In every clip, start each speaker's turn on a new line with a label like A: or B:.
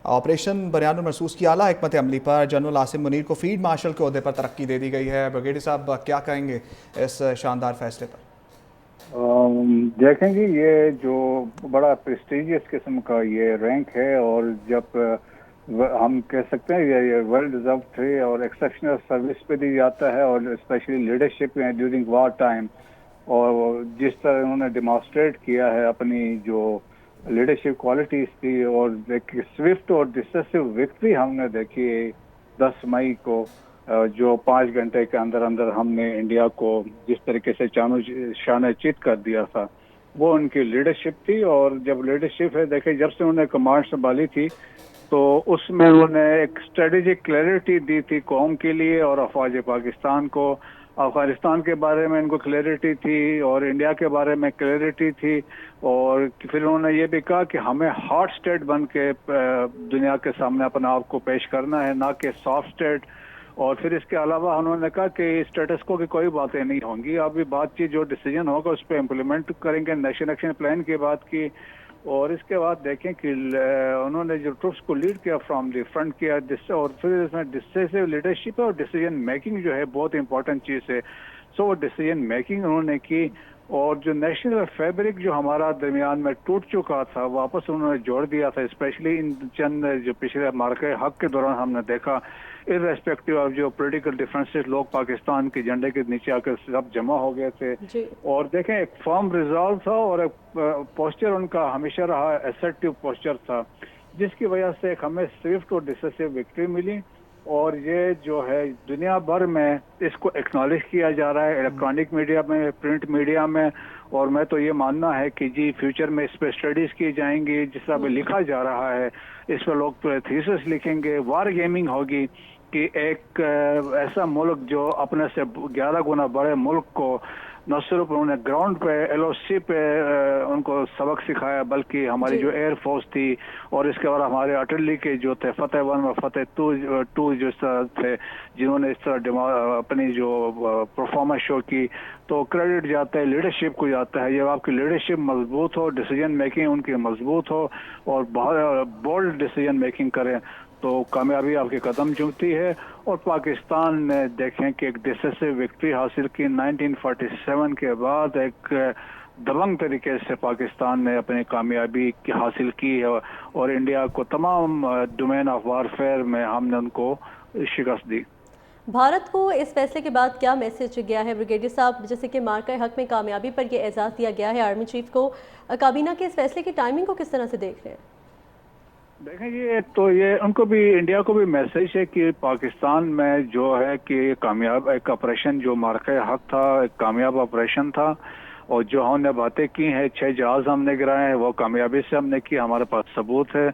A: Operation बयानुल महसूस की आला हिकमत अमली पर जनरल आसिम मुनीर को फील्ड मार्शल के ओहदे पर तरक्की दे दी गई है। ब्रिगेडियर साहब क्या कहेंगे इस शानदार फैसले पर?
B: देखेंगे, ये जो बड़ा प्रेस्टिजियस किस्म का ये रैंक है, और जब हम कह सकते हैं ये वेल डिजर्व थे, और एक्सेप्शनल सर्विस पे दी जाता है, और स्पेशली लीडरशिप में ड्यूरिंग वार टाइम। और जिस तरह उन्होंने डिमॉन्स्ट्रेट किया है अपनी जो लीडरशिप क्वालिटीज थी, और देखिए स्विफ्ट और डिसिसिव विक्ट्री हमने देखी 10 मई को, जो 5 घंटे के अंदर अंदर हमने इंडिया को जिस तरीके से चानो शान चित कर दिया था, वो उनकी लीडरशिप थी। और जब लीडरशिप है, देखिए जब से उन्होंने कमांड संभाली थी, तो उसमें उन्होंने एक स्ट्रेटेजिक क्लैरिटी दी थी कौम के लिए और अफवाज पाकिस्तान को। अफगानिस्तान के बारे में इनको क्लैरिटी थी, और इंडिया के बारे में क्लैरिटी थी। और फिर उन्होंने ये भी कहा कि हमें हॉट स्टेट बन के दुनिया के सामने अपने आप को पेश करना है, ना कि सॉफ्ट स्टेट। और फिर इसके अलावा उन्होंने कहा कि स्टेटस को की कोई बातें नहीं होंगी, अभी बातचीत जो डिसीजन होगा उस पर इम्प्लीमेंट करेंगे। नेशनल एक्शन प्लान की बात की। और इसके बाद देखें कि उन्होंने जो ट्रूप्स को लीड किया फ्रॉम द फ्रंट किया, और फिर इसमें डिसाइसिव लीडरशिप है, और डिसीजन मेकिंग जो है बहुत इंपॉर्टेंट चीज़ है। सो वो डिसीजन मेकिंग उन्होंने की, और जो नेशनल फैब्रिक जो हमारा दरमियान में टूट चुका था वापस उन्होंने जोड़ दिया था। स्पेशली इन चंद जो पिछले मार्के हक के दौरान हमने देखा, इररेस्पेक्टिव ऑफ जो पॉलिटिकल डिफरेंसेस, लोग पाकिस्तान के झंडे के नीचे आकर सब जमा हो गए थे। और देखें, एक फर्म रिजॉल्व था, और एक पोस्चर उनका हमेशा रहा एसर्टिव पोस्चर था, जिसकी वजह से एक हमें स्विफ्ट और डिसिसिव विक्ट्री मिली। और ये जो है दुनिया भर में इसको एक्नॉलेज किया जा रहा है, इलेक्ट्रॉनिक मीडिया में, प्रिंट मीडिया में। और मैं तो ये मानना है कि जी फ्यूचर में इस पर स्टडीज की जाएंगी, जिस तरह लिखा जा रहा है इस पर लोग थीसिस लिखेंगे, वार गेमिंग होगी कि एक ऐसा मुल्क जो अपने से 11 गुना बड़े मुल्क को न सिर्फ उन्होंने ग्राउंड पे एलओसी पे उनको सबक सिखाया, बल्कि हमारी जो एयरफोर्स थी, और इसके बाद हमारे आर्टिलरी के जो थे फतेह 1 और फतेह 2 जो इस तरह थे, जिन्होंने इस तरह अपनी जो परफॉर्मेंस शो की, तो क्रेडिट जाता है लीडरशिप को जाता है। जब आपकी लीडरशिप मजबूत हो, डिसीजन मेकिंग उनकी मजबूत हो, और बहुत बोल्ड डिसीजन मेकिंग करें, तो कामयाबी आपके कदम चूमती है। और पाकिस्तान ने देखें कि एक डिसिसिव विक्ट्री हासिल की 1947 के बाद, एक दबंग तरीके से पाकिस्तान ने अपनी कामयाबी हासिल की है, और इंडिया को तमाम डोमेन ऑफ वारफेयर में हमने उनको शिकस्त दी।
C: भारत को इस फैसले के बाद क्या मैसेज गया है ब्रिगेडियर साहब? जैसे कि मार्का हक में कामयाबी पर यह एजाज़ दिया गया है आर्मी चीफ को, काबीना के इस फैसले की टाइमिंग को किस तरह से देख रहे हैं?
B: देखें, ये उनको भी, इंडिया को भी मैसेज है कि पाकिस्तान में जो है कि कामयाब एक ऑपरेशन जो मार्का हक था, एक कामयाब ऑपरेशन था। और जो हमने बातें की हैं, 6 जहाज हमने गिराए हैं, वो कामयाबी से हमने की, हमारे पास सबूत है।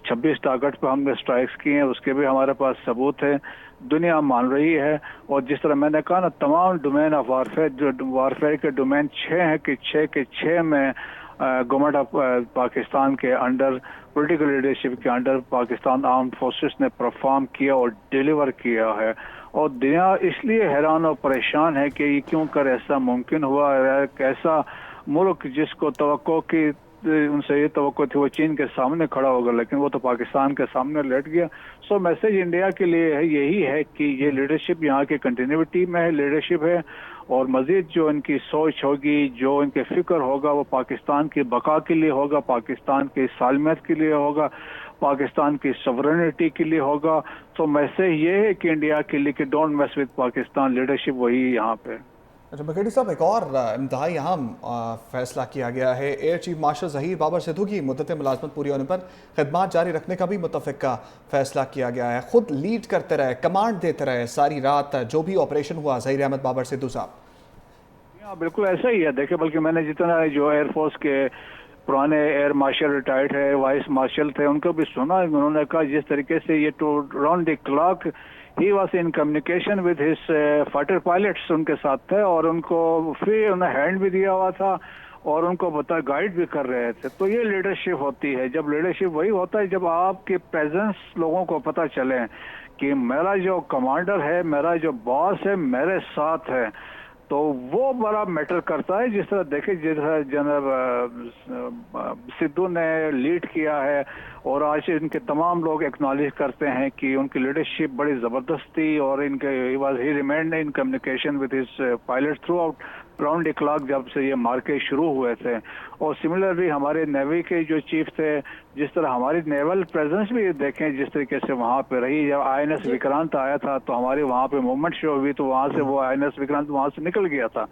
B: 26 टारगेट पर हमने स्ट्राइक्स किए हैं, उसके भी हमारे पास सबूत है, दुनिया मान रही है। और जिस तरह मैंने कहा ना, तमाम डोमेन ऑफ वारफेयर, जो वारफेयर के डोमेन 6 हैं कि 6 के 6 में गवर्नमेंट ऑफ पाकिस्तान के अंडर, पॉलिटिकल लीडरशिप के अंडर पाकिस्तान आर्म फोर्सेस ने परफॉर्म किया और डिलीवर किया है। और दुनिया इसलिए हैरान और परेशान है कि ये क्यों कर ऐसा मुमकिन हुआ है। एक ऐसा मुल्क जिसको तवक्को की, उनसे ये तवक्को थी वो चीन के सामने खड़ा होगा, लेकिन वो तो पाकिस्तान के सामने लेट गया। सो मैसेज इंडिया के लिए है, यही है कि ये लीडरशिप यहाँ की कंटिन्यूटी में है, लीडरशिप है। और मजीद जो इनकी सोच होगी, जो इनके फिक्र होगा, वो पाकिस्तान की बका के लिए होगा, पाकिस्तान की सालमियत के लिए होगा, पाकिस्तान की सॉवरेनिटी के लिए होगा। तो मैसेज ये है कि इंडिया के लिए कि don't mess with Pakistan, leadership वही यहाँ पे।
A: अच्छा ब्रिगेडियर साहब, एक और इंतहाई अहम फैसला किया गया है। Air chief marshal Zaheer Babar Sidhu की मुद्दत मुलाजमत पूरी होने पर खिदमात जारी रखने का भी मुतफ़िका फैसला किया गया है। खुद लीड करते रहे, कमांड देते रहे सारी रात, जो भी ऑपरेशन हुआ ज़हीर अहमद बाबर सिद्धू साहब।
B: बिल्कुल ऐसा ही है। देखिए, बल्कि मैंने जितना जो एयरफोर्स के पुराने एयर मार्शल रिटायर्ड है, वाइस मार्शल थे, उनको भी सुना, उन्होंने कहा जिस तरीके से ये to round the clock he was in communication with his fighter pilots उनके साथ थे, और उनको फ्री उन्हें हैंड भी दिया हुआ था, और उनको गाइड भी कर रहे थे। तो ये लीडरशिप होती है। जब लीडरशिप वही होता है जब आपके प्रेजेंस लोगों को पता चले कि मेरा जो कमांडर है, मेरा जो बॉस है, मेरे साथ है। तो वो बड़ा मैटर करता है। जिस तरह देखे, जिस तरह जनरल सिद्धू ने लीड किया है और आज इनके तमाम लोग एक्नॉलेज करते हैं कि उनकी लीडरशिप बड़ी ज़बरदस्त थी और इनके ही remained in communication with his pilot through out around the clock जब से ये मार्के शुरू हुए थे। और सिमिलरली हमारे नेवी के जो चीफ थे, जिस तरह हमारी नेवल प्रेजेंस भी देखें जिस तरीके से वहाँ पे रही। जब INS विक्रांत आया था तो हमारी वहाँ पे मूवमेंट शो हुई, तो वहाँ से वो INS विक्रांत वहाँ से निकल गया था।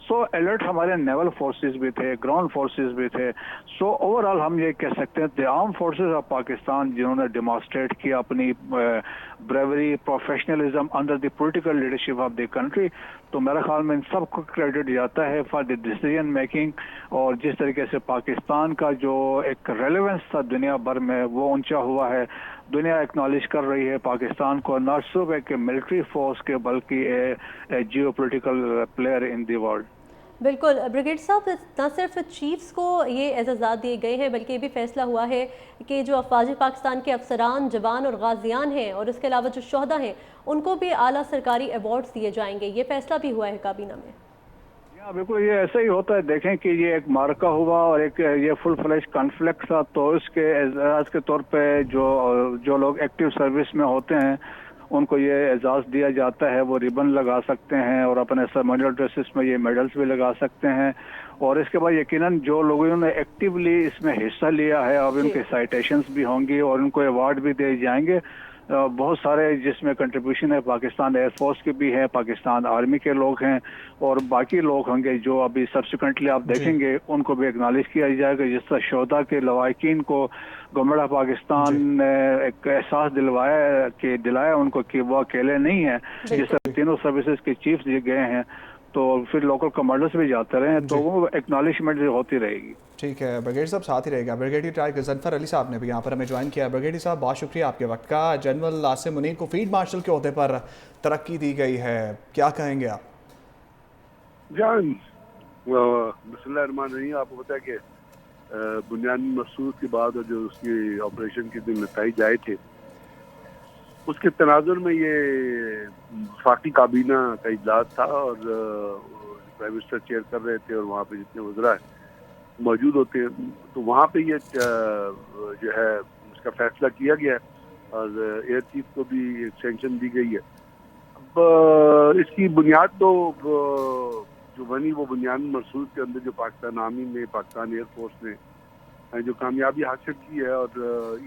B: सो अलर्ट हमारे नेवल फोर्सेस भी थे, ग्राउंड फोर्सेस भी थे। सो ओवरऑल हम ये कह सकते हैं the arm forces of Pakistan जिन्होंने डेमोन्स्ट्रेट किया अपनी bravery, professionalism under the political leadership of the country, तो मेरे ख्याल में इन सबको क्रेडिट जाता है फॉर द डिसीजन मेकिंग। और जिस तरीके से पाकिस्तान का जो एक रेलेवेंस था दुनिया भर में वो ऊंचा हुआ है। दुनिया एक्नॉलेज कर रही है पाकिस्तान को नॉट सिर्फ एक मिलिट्री फोर्स के बल्कि a geopolitical player in the world.
C: बिल्कुल ब्रिगेड साहब, न सिर्फ चीफ्स को ये एजाज़ात दिए गए हैं बल्कि ये भी फैसला हुआ है कि जो अफवाज पाकिस्तान के अफसरान, जवान और गाजियान हैं और इसके अलावा जो शोहदा हैं उनको भी आला सरकारी अवार्ड्स दिए जाएंगे। ये फैसला भी हुआ है काबीना में।
B: हाँ बिल्कुल, ये ऐसा ही होता है। देखें कि ये एक मार्का हुआ और एक ये फुल फ्लैश कॉन्फ्लिक्ट था, तो इसके एजाज के तौर पे जो लोग एक्टिव सर्विस में होते हैं उनको ये एजाज़ दिया जाता है। वो रिबन लगा सकते हैं और अपने सर्मोनियल ड्रेसेस में ये मेडल्स भी लगा सकते हैं। और इसके बाद यकीनन जो लोगों ने एक्टिवली इसमें हिस्सा लिया है अब उनके साइटेशंस भी होंगी और उनको अवार्ड भी दिए जाएंगे। बहुत सारे जिसमें कंट्रीब्यूशन है पाकिस्तान एयरफोर्स के भी है, पाकिस्तान आर्मी के लोग हैं और बाकी लोग होंगे जो अभी सब्सिक्वेंटली आप देखेंगे उनको भी एक्नॉलेज किया जाएगा। जिस तरह शोहदा के लवाकिन को गवर्नमेंट ऑफ पाकिस्तान ने एक एहसास दिलाया उनको कि वो अकेले नहीं है। जिस तरह तीनों सर्विसेज के चीफ गए हैं तो फिर लोकल कमांडर्स भी जाते रहे हैं, तो वो एक्नॉलेजमेंट होती रहेगी।
A: ठीक है ब्रिगेडियर साहब, साथ ही रहेगा ब्रिगेडियर टाइगर गजनफर अली साहब ने भी यहाँ पर हमें ज्वाइन किया। ब्रिगेडियर साहब बहुत शुक्रिया आपके वक्त का। जनरल आसिम मुनीर को फील्ड मार्शल के ओहदे पर तरक्की दी गई है, क्या कहेंगे आप?
D: जान बिस्मिल्लाहिर्रहमानिर्रहीम, आपको पता है कि बुनियादी मकसूद के बाद और जो उसकी ऑपरेशन के दिन नताइज आए थे उसके तनाजुर में ये वफाकी काबीना का इजलास था और प्राइम मिनिस्टर चेयर कर रहे थे और वहाँ पे जितने वज़रा मौजूद होते हैं तो वहाँ पे ये जो है उसका फैसला किया गया है और एयर चीफ को भी एक्सटेंशन दी गई है। अब इसकी बुनियाद तो जो बनी वो बुनियादी मकसूद के अंदर जो पाकिस्तान आर्मी ने, पाकिस्तान एयरफोर्स ने जो कामयाबी हासिल की है और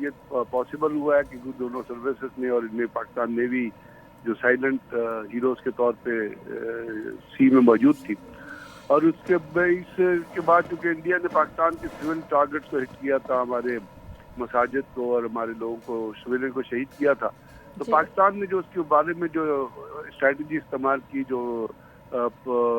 D: ये पॉसिबल हुआ है कि दोनों सर्विसेज ने और इनमें पाकिस्तान नेवी जो साइलेंट हीरोज के तौर पे सी में मौजूद थी और उसके के बाद चूँकि इंडिया ने पाकिस्तान के सिविल टारगेट्स को हिट किया था, हमारे मसाजिद को और हमारे लोगों को सिविलियन को शहीद किया था, तो पाकिस्तान ने जो उसके बारे में जो स्ट्रैटेजी इस्तेमाल की, जो